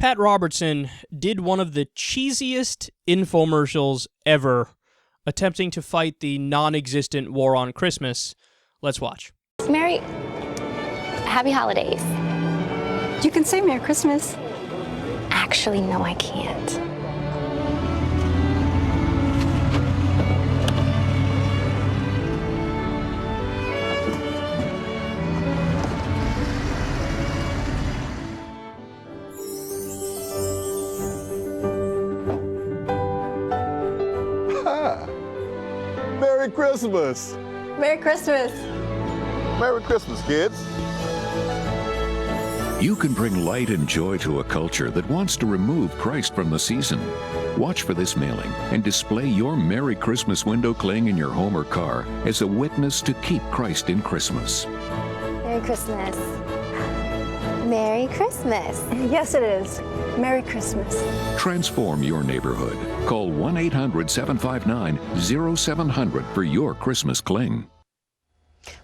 Pat Robertson did one of the cheesiest infomercials ever, attempting to fight the non-existent war on Christmas. Let's watch. Happy holidays. You can say Merry Christmas. Actually, no, I can't. Merry Christmas! Merry Christmas. Merry Christmas, kids! You can bring light and joy to a culture that wants to remove Christ from the season. Watch for this mailing and display your Merry Christmas window cling in your home or car as a witness to keep Christ in Christmas. Merry Christmas. Merry Christmas. Yes, it is. Merry Christmas. Transform your neighborhood. Call 1-800-759-0700 for your Christmas cling.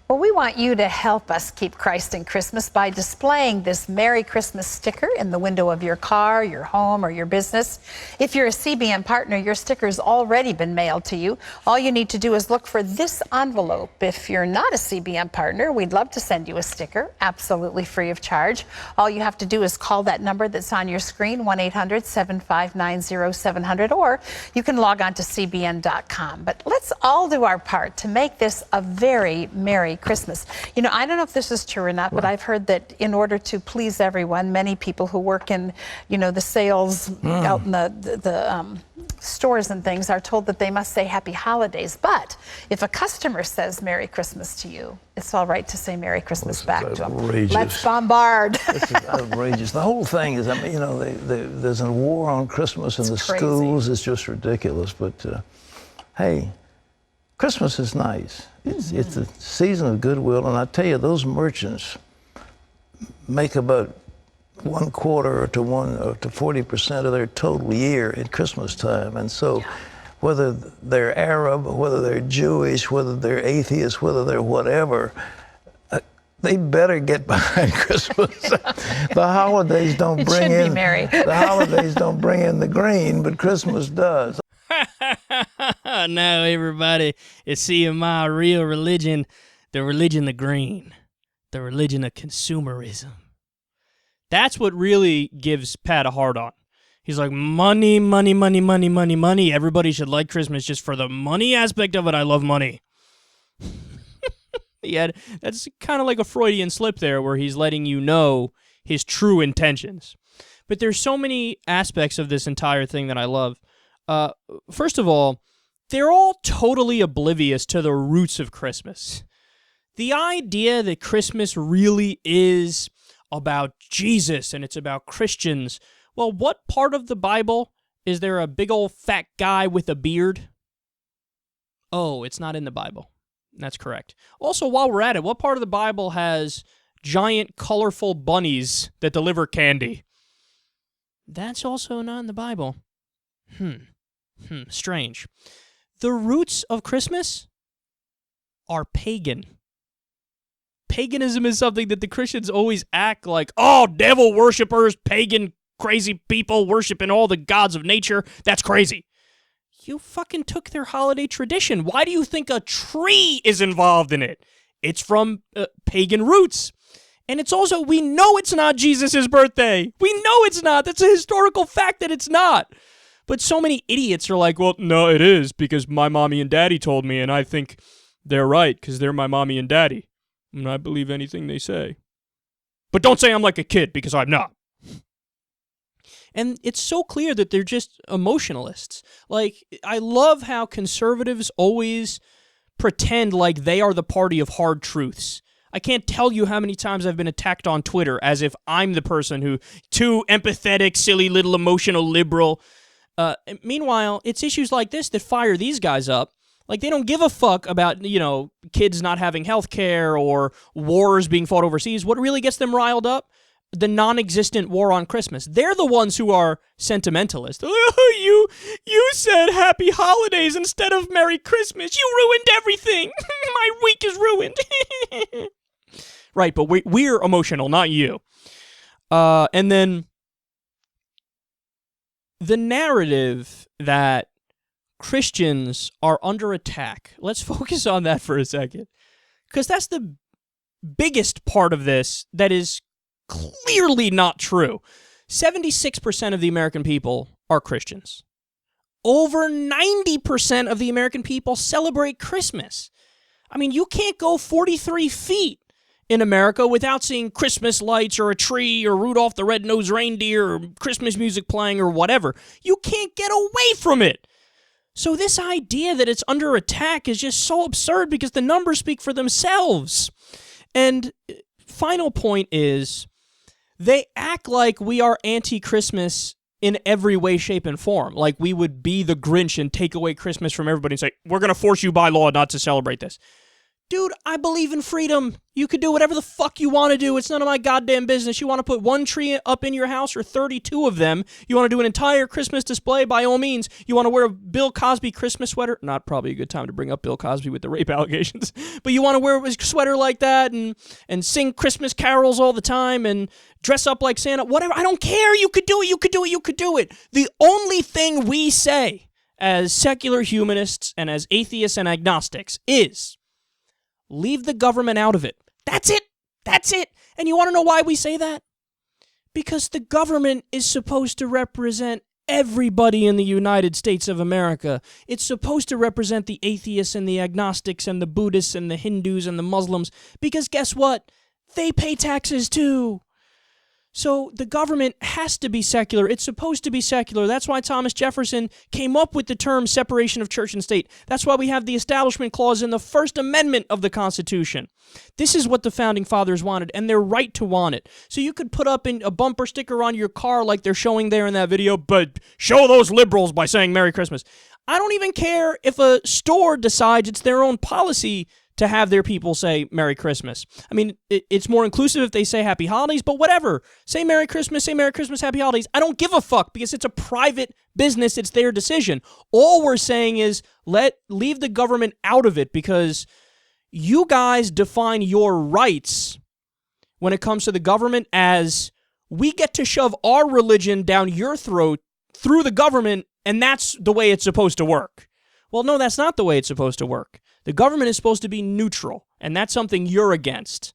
Well, we want you to help us keep Christ in Christmas by displaying this Merry Christmas sticker in the window of your car, your home, or your business. If you're a CBN partner, your sticker's already been mailed to you. All you need to do is look for this envelope. If you're not a CBN partner, we'd love to send you a sticker, absolutely free of charge. All you have to do is call that number that's on your screen, 1-800-759-0700, or you can log on to cbn.com. But let's all do our part to make this a very Merry Christmas. You know, I don't know if this is true or not, but I've heard that in order to please everyone, many people who work in, you know, the sales out in the stores and things are told that they must say Happy Holidays. But if a customer says Merry Christmas to you, it's all right to say Merry Christmas back to them. Let's bombard. This is outrageous. The whole thing is, I mean, you know, there's a war on Christmas in the crazy. schools. It's just ridiculous. But hey, Christmas is nice. It's a season of goodwill, and I tell you, those merchants make about 1/4 to 40% of their total year at Christmas time. And so, whether they're Arab, whether they're Jewish, whether they're atheists, whether they're whatever, they better get behind Christmas. The holidays don't bring in the holidays don't bring in the green, but Christmas does. Now, everybody is seeing my real religion, the religion of green, the religion of consumerism. That's what really gives Pat a hard on. He's like, money, money, money, money, money, money. Everybody should like Christmas just for the money aspect of it. I love money. Yeah, that's kind of like a Freudian slip there where he's letting you know his true intentions. But there's so many aspects of this entire thing that I love. First of all, they're all totally oblivious to the roots of Christmas. The idea that Christmas really is about Jesus and it's about Christians. Well, what part of the Bible is there a big old fat guy with a beard? Oh, it's not in the Bible. That's correct. Also, while we're at it, what part of the Bible has giant, colorful bunnies that deliver candy? That's also not in the Bible. Strange. The roots of Christmas are pagan. Paganism is something that the Christians always act like, oh, devil worshippers, pagan, crazy people worshiping all the gods of nature. That's crazy. You fucking took their holiday tradition. Why do you think a tree is involved in it? It's from pagan roots. And it's also, we know it's not Jesus' birthday. We know it's not. That's a historical fact that it's not. But so many idiots are like, well, no, it is because my mommy and daddy told me, and I think they're right because they're my mommy and daddy. And I believe anything they say. But don't say I'm like a kid because I'm not. And it's so clear that they're just emotionalists. Like, I love how conservatives always pretend like they are the party of hard truths. I can't tell you how many times I've been attacked on Twitter as if I'm the person who, too empathetic, silly little emotional liberal. Meanwhile, it's issues like this that fire these guys up. Like, they don't give a fuck about, you know, kids not having health care or wars being fought overseas. What really gets them riled up? The non-existent war on Christmas. They're the ones who are sentimentalist. Oh, you said Happy Holidays instead of Merry Christmas. You ruined everything. My week is ruined. Right, but we're emotional, not you. And then the narrative that Christians are under attack, let's focus on that for a second, because that's the biggest part of this that is clearly not true. 76% of the American people are Christians. Over 90% of the American people celebrate Christmas. I mean, you can't go 43 feet in America without seeing Christmas lights or a tree or Rudolph the Red-Nosed Reindeer or Christmas music playing or whatever. You can't get away from it. So this idea that it's under attack is just so absurd because the numbers speak for themselves. And final point is, they act like we are anti-Christmas in every way, shape, and form. Like we would be the Grinch and take away Christmas from everybody and say, we're going to force you by law not to celebrate this. Dude, I believe in freedom. You could do whatever the fuck you want to do. It's none of my goddamn business. You want to put one tree up in your house or 32 of them. You want to do an entire Christmas display, by all means. You want to wear a Bill Cosby Christmas sweater. Not probably a good time to bring up Bill Cosby with the rape allegations. But you want to wear a sweater like that and sing Christmas carols all the time and dress up like Santa. Whatever. I don't care. You could do it. You could do it. You could do it. The only thing we say as secular humanists and as atheists and agnostics is, leave the government out of it. That's it. That's it. And you want to know why we say that? Because the government is supposed to represent everybody in the United States of America. It's supposed to represent the atheists and the agnostics and the Buddhists and the Hindus and the Muslims. Because guess what? They pay taxes too. So the government has to be secular. It's supposed to be secular. That's why Thomas Jefferson came up with the term separation of church and state. That's why we have the Establishment Clause in the First Amendment of the Constitution. This is what the Founding Fathers wanted, and they're right to want it. So you could put up a bumper sticker on your car like they're showing there in that video, but show those liberals by saying Merry Christmas. I don't even care if a store decides it's their own policy to have their people say Merry Christmas. I mean, it's more inclusive if they say Happy Holidays, but whatever. Say Merry Christmas, Happy Holidays. I don't give a fuck because it's a private business. It's their decision. All we're saying is leave the government out of it because you guys define your rights when it comes to the government as we get to shove our religion down your throat through the government, and that's the way it's supposed to work. Well, no, that's not the way it's supposed to work. The government is supposed to be neutral, and that's something you're against.